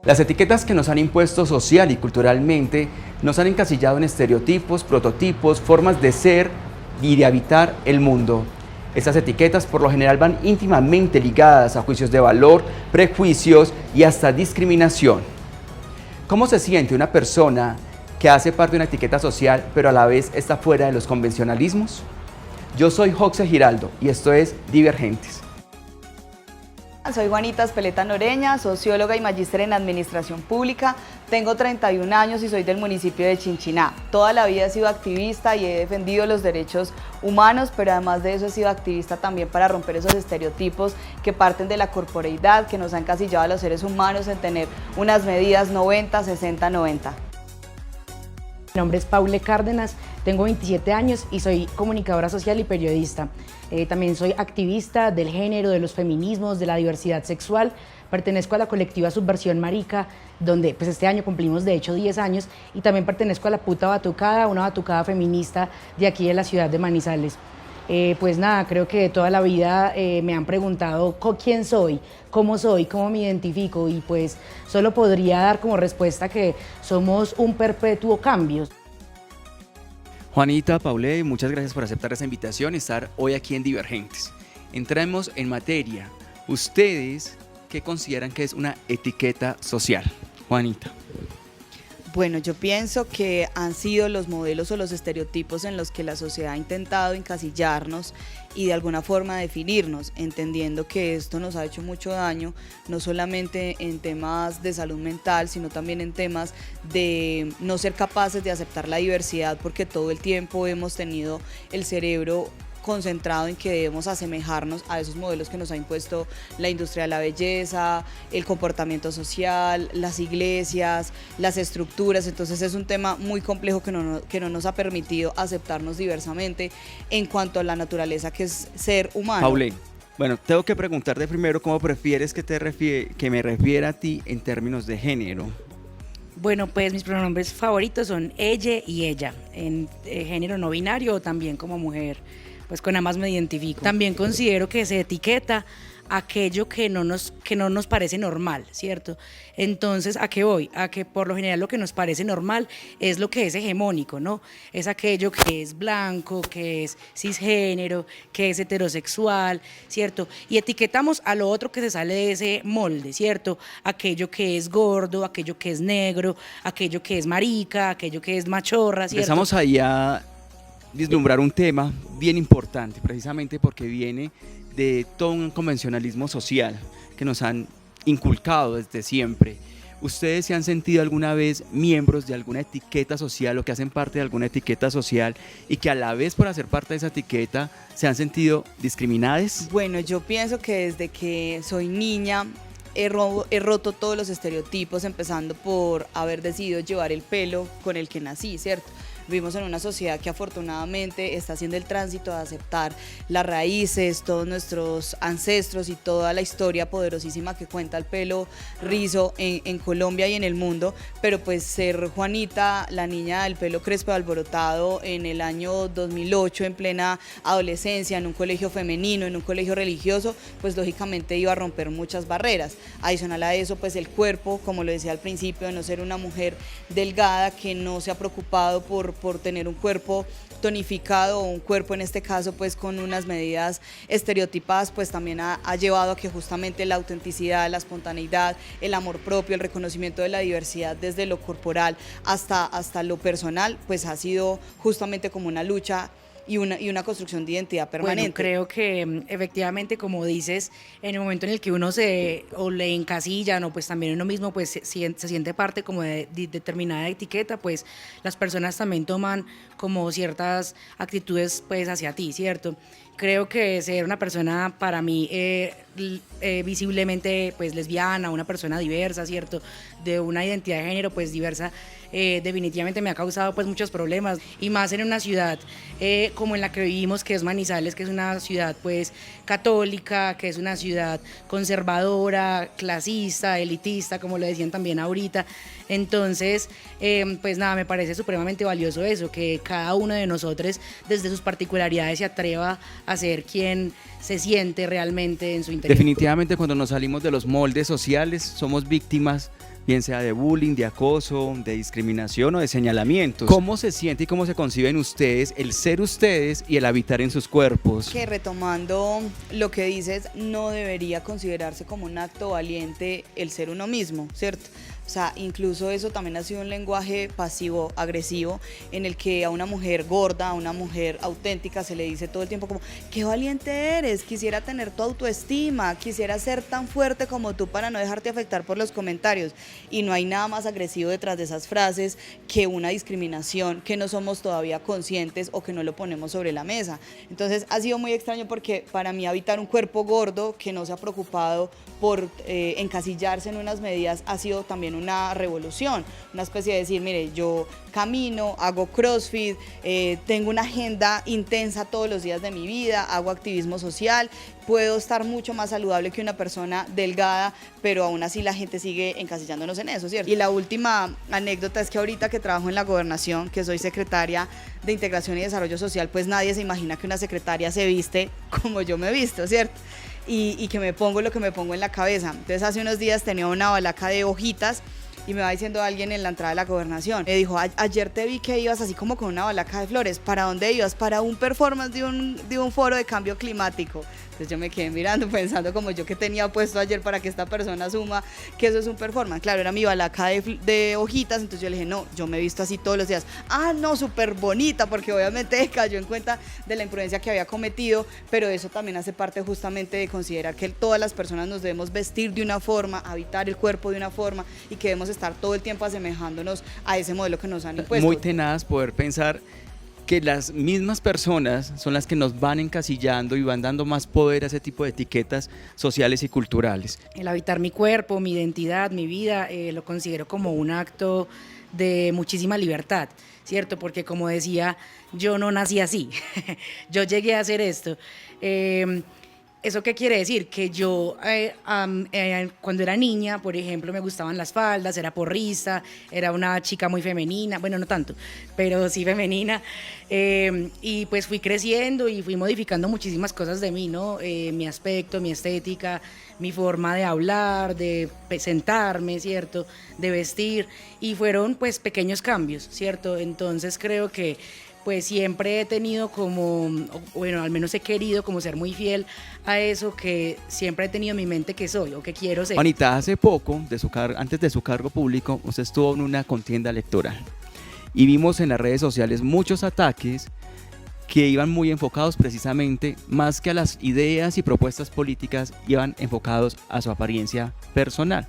Las etiquetas que nos han impuesto social y culturalmente nos han encasillado en estereotipos, prototipos, formas de ser y de habitar el mundo. Estas etiquetas por lo general van íntimamente ligadas a juicios de valor, prejuicios y hasta discriminación. ¿Cómo se siente una persona que hace parte de una etiqueta social pero a la vez está fuera de los convencionalismos? Yo soy Joxe Giraldo y esto es Divergentes. Soy Juanita Espeleta Noreña, socióloga y magíster en Administración Pública. Tengo 31 años y soy del municipio de Chinchiná. Toda la vida he sido activista y he defendido los derechos humanos, pero además de eso he sido activista también para romper esos estereotipos que parten de la corporeidad, que nos han encasillado a los seres humanos en tener unas medidas 90, 60, 90. Mi nombre es Paule Cárdenas, tengo 27 años y soy comunicadora social y periodista. También soy activista del género, de los feminismos, de la diversidad sexual. Pertenezco a la colectiva Subversión Marica, donde pues este año cumplimos de hecho 10 años, y también pertenezco a la Puta Batucada, una batucada feminista de aquí de la ciudad de Manizales. Pues nada, creo que toda la vida me han preguntado quién soy, cómo me identifico, y pues solo podría dar como respuesta que somos un perpetuo cambio. Juanita, Paule, muchas gracias por aceptar esta invitación y estar hoy aquí en Divergentes. Entremos en materia. ¿Ustedes qué consideran que es una etiqueta social? Juanita. Bueno, yo pienso que han sido los modelos o los estereotipos en los que la sociedad ha intentado encasillarnos y de alguna forma definirnos, entendiendo que esto nos ha hecho mucho daño, no solamente en temas de salud mental, sino también en temas de no ser capaces de aceptar la diversidad, porque todo el tiempo hemos tenido el cerebro concentrado en que debemos asemejarnos a esos modelos que nos ha impuesto la industria de la belleza, el comportamiento social, las iglesias, las estructuras. Entonces es un tema muy complejo que no nos ha permitido aceptarnos diversamente en cuanto a la naturaleza que es ser humano. Paule, bueno, tengo que preguntarte primero cómo prefieres que me refiera a ti en términos de género. Bueno, pues mis pronombres favoritos son ella y ella, en género no binario o también como mujer. Pues con ambas me identifico. También considero que se etiqueta aquello que no nos parece normal, ¿cierto? Entonces, ¿a qué voy? A que por lo general lo que nos parece normal es lo que es hegemónico, ¿no? Es aquello que es blanco, que es cisgénero, que es heterosexual, ¿cierto? Y etiquetamos a lo otro que se sale de ese molde, ¿cierto? Aquello que es gordo, aquello que es negro, aquello que es marica, aquello que es machorra, ¿cierto? Empezamos ahí a vislumbrar un tema bien importante, precisamente porque viene de todo un convencionalismo social que nos han inculcado desde siempre. ¿Ustedes se han sentido alguna vez miembros de alguna etiqueta social o que hacen parte de alguna etiqueta social y que a la vez por hacer parte de esa etiqueta se han sentido discriminadas? Bueno, yo pienso que desde que soy niña he roto todos los estereotipos, empezando por haber decidido llevar el pelo con el que nací, ¿cierto? Vivimos en una sociedad que afortunadamente está haciendo el tránsito de aceptar las raíces, todos nuestros ancestros y toda la historia poderosísima que cuenta el pelo rizo en Colombia y en el mundo, pero pues ser Juanita, la niña del pelo crespo alborotado en el año 2008, en plena adolescencia, en un colegio femenino, en un colegio religioso, pues lógicamente iba a romper muchas barreras. Adicional a eso, pues el cuerpo, como lo decía al principio, de no ser una mujer delgada que no se ha preocupado por tener un cuerpo tonificado o un cuerpo en este caso pues con unas medidas estereotipadas, pues también ha llevado a que justamente la autenticidad, la espontaneidad, el amor propio, el reconocimiento de la diversidad desde lo corporal hasta lo personal, pues ha sido justamente como una lucha y una construcción de identidad permanente. Bueno, creo que efectivamente, como dices, en el momento en el que uno le encasillan o pues también uno mismo pues se siente parte como de determinada etiqueta, pues las personas también toman como ciertas actitudes pues hacia ti, ¿cierto? Creo que ser una persona para mí visiblemente pues lesbiana, una persona diversa, ¿cierto? De una identidad de género pues diversa, definitivamente me ha causado pues muchos problemas, y más en una ciudad como en la que vivimos, que es Manizales, que es una ciudad pues católica, que es una ciudad conservadora, clasista, elitista, como lo decían también ahorita. Entonces, pues nada, me parece supremamente valioso eso, que cada uno de nosotros desde sus particularidades se atreva a ser quien se siente realmente en su interior. Definitivamente cuando nos salimos de los moldes sociales somos víctimas bien sea de bullying, de acoso, de discriminación o de señalamientos. ¿Cómo se siente y cómo se conciben ustedes el ser ustedes y el habitar en sus cuerpos? Que retomando lo que dices, no debería considerarse como un acto valiente el ser uno mismo, ¿cierto? O sea, incluso eso también ha sido un lenguaje pasivo-agresivo en el que a una mujer gorda, a una mujer auténtica se le dice todo el tiempo como, qué valiente eres, quisiera tener tu autoestima, quisiera ser tan fuerte como tú para no dejarte afectar por los comentarios. Y no hay nada más agresivo detrás de esas frases que una discriminación que no somos todavía conscientes o que no lo ponemos sobre la mesa. Entonces ha sido muy extraño porque para mí habitar un cuerpo gordo que no se ha preocupado por encasillarse en unas medidas ha sido también una revolución, una especie de decir, mire, yo camino, hago CrossFit, tengo una agenda intensa todos los días de mi vida, hago activismo social, puedo estar mucho más saludable que una persona delgada, pero aún así la gente sigue encasillándonos en eso, ¿cierto? Y la última anécdota es que ahorita que trabajo en la gobernación, que soy secretaria de Integración y Desarrollo Social, pues nadie se imagina que una secretaria se viste como yo me visto, ¿cierto? Y que me pongo lo que me pongo en la cabeza. Entonces hace unos días tenía una balaca de hojitas y me va diciendo alguien en la entrada de la gobernación, me dijo, ayer te vi que ibas así como con una balaca de flores, ¿para dónde ibas? Para un performance de un foro de cambio climático. Entonces yo me quedé mirando, pensando como yo que tenía puesto ayer para que esta persona asuma que eso es un performance. Claro, era mi balaca de hojitas, entonces yo le dije, no, yo me he visto así todos los días. Ah, no, súper bonita, porque obviamente cayó en cuenta de la imprudencia que había cometido, pero eso también hace parte justamente de considerar que todas las personas nos debemos vestir de una forma, habitar el cuerpo de una forma y que debemos estar todo el tiempo asemejándonos a ese modelo que nos han impuesto. Muy tenaz poder pensar que las mismas personas son las que nos van encasillando y van dando más poder a ese tipo de etiquetas sociales y culturales. El habitar mi cuerpo, mi identidad, mi vida, lo considero como un acto de muchísima libertad, ¿cierto? Porque como decía, yo no nací así, yo llegué a hacer esto. ¿Eso qué quiere decir? Que yo cuando era niña, por ejemplo, me gustaban las faldas, era porrista, era una chica muy femenina, bueno, no tanto, pero sí femenina, y pues fui creciendo y fui modificando muchísimas cosas de mí, ¿no? Mi aspecto, mi estética, mi forma de hablar, de sentarme, ¿cierto? De vestir, y fueron pues pequeños cambios, ¿cierto? Entonces creo que pues siempre he tenido como, bueno, al menos he querido como ser muy fiel a eso que siempre he tenido en mi mente que soy o que quiero ser. Juanita, hace poco, antes de su cargo público, usted estuvo en una contienda electoral y vimos en las redes sociales muchos ataques que iban muy enfocados precisamente, más que a las ideas y propuestas políticas, iban enfocados a su apariencia personal.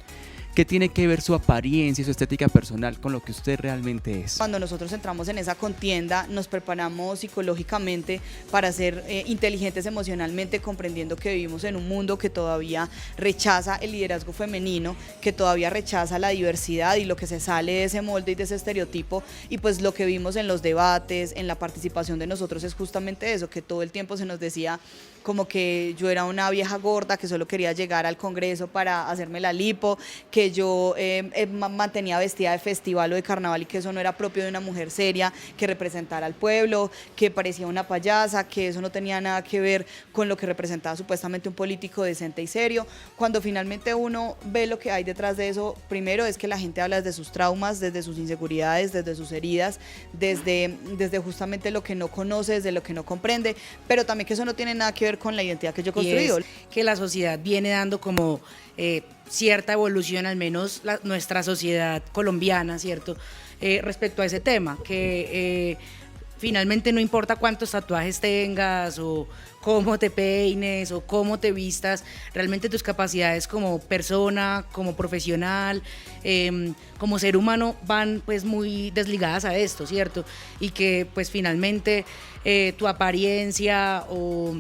¿Qué tiene que ver su apariencia y su estética personal con lo que usted realmente es? Cuando nosotros entramos en esa contienda, nos preparamos psicológicamente para ser inteligentes emocionalmente, comprendiendo que vivimos en un mundo que todavía rechaza el liderazgo femenino, que todavía rechaza la diversidad y lo que se sale de ese molde y de ese estereotipo. Y pues lo que vimos en los debates, en la participación de nosotros es justamente eso, que todo el tiempo se nos decía como que yo era una vieja gorda que solo quería llegar al Congreso para hacerme la lipo, que yo mantenía vestida de festival o de carnaval y que eso no era propio de una mujer seria que representara al pueblo, que parecía una payasa, que eso no tenía nada que ver con lo que representaba supuestamente un político decente y serio. Cuando finalmente uno ve lo que hay detrás de eso, primero es que la gente habla desde sus traumas, desde sus inseguridades, desde sus heridas, desde justamente lo que no conoce, desde lo que no comprende, pero también que eso no tiene nada que ver con la identidad que yo he construido. Que la sociedad viene dando como cierta evolución, al menos nuestra sociedad colombiana, ¿cierto? Respecto a ese tema, que finalmente no importa cuántos tatuajes tengas o cómo te peines o cómo te vistas, realmente tus capacidades como persona, como profesional, como ser humano van pues muy desligadas a esto, ¿cierto? Y que pues finalmente tu apariencia o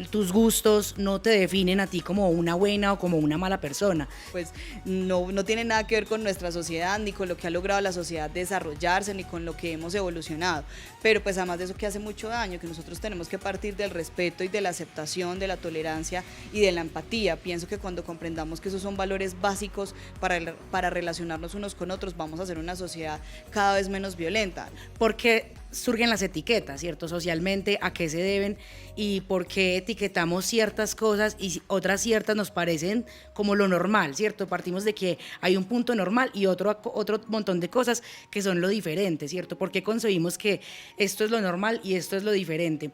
tus gustos no te definen a ti como una buena o como una mala persona. Pues no tiene nada que ver con nuestra sociedad, ni con lo que ha logrado la sociedad desarrollarse, ni con lo que hemos evolucionado. Pero pues además de eso que hace mucho daño, que nosotros tenemos que partir del respeto y de la aceptación, de la tolerancia y de la empatía. Pienso que cuando comprendamos que esos son valores básicos para relacionarnos unos con otros, vamos a ser una sociedad cada vez menos violenta. Porque surgen las etiquetas, ¿cierto? Socialmente, ¿a qué se deben y por qué etiquetamos ciertas cosas y otras ciertas nos parecen como lo normal, ¿cierto? Partimos de que hay un punto normal y otro montón de cosas que son lo diferente, ¿cierto? ¿Por qué concebimos que esto es lo normal y esto es lo diferente?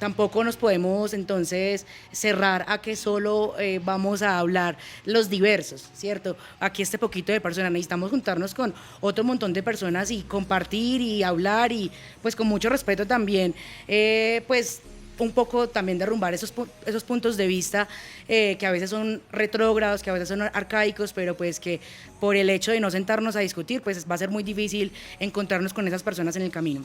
Tampoco nos podemos entonces cerrar a que solo vamos a hablar los diversos, ¿cierto? Aquí este poquito de personas, necesitamos juntarnos con otro montón de personas y compartir y hablar y pues con mucho respeto también, pues un poco también derrumbar esos puntos de vista que a veces son retrógrados, que a veces son arcaicos, pero pues que por el hecho de no sentarnos a discutir, pues va a ser muy difícil encontrarnos con esas personas en el camino.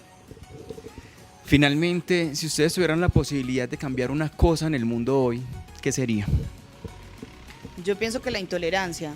Finalmente, si ustedes tuvieran la posibilidad de cambiar una cosa en el mundo hoy, ¿qué sería? Yo pienso que la intolerancia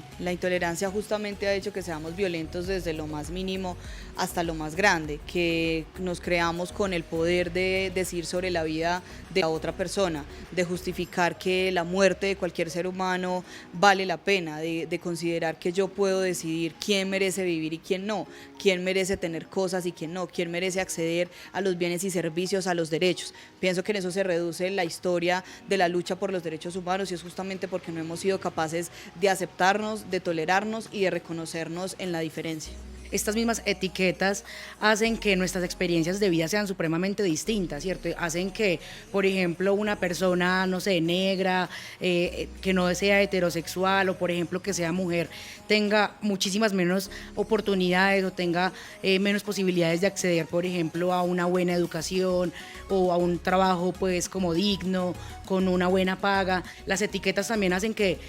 justamente ha hecho que seamos violentos desde lo más mínimo hasta lo más grande, que nos creamos con el poder de decir sobre la vida de la otra persona, de justificar que la muerte de cualquier ser humano vale la pena, de considerar que yo puedo decidir quién merece vivir y quién no, quién merece tener cosas y quién no, quién merece acceder a los bienes y servicios, a los derechos. Pienso que en eso se reduce la historia de la lucha por los derechos humanos y es justamente porque no hemos sido capaces de aceptarnos, de tolerarnos y de reconocernos en la diferencia. Estas mismas etiquetas hacen que nuestras experiencias de vida sean supremamente distintas, ¿cierto? Hacen que, por ejemplo, una persona, no sé, negra, que no sea heterosexual o, por ejemplo, que sea mujer, tenga muchísimas menos oportunidades o tenga menos posibilidades de acceder, por ejemplo, a una buena educación o a un trabajo, pues, como digno, con una buena paga. Las etiquetas también hacen que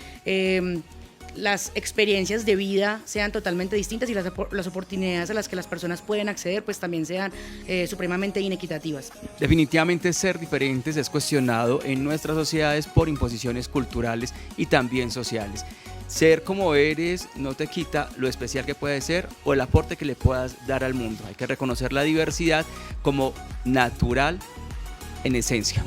las experiencias de vida sean totalmente distintas y las oportunidades a las que las personas pueden acceder pues también sean supremamente inequitativas. Definitivamente ser diferentes es cuestionado en nuestras sociedades por imposiciones culturales y también sociales. Ser como eres no te quita lo especial que puedes ser o el aporte que le puedas dar al mundo. Hay que reconocer la diversidad como natural en esencia.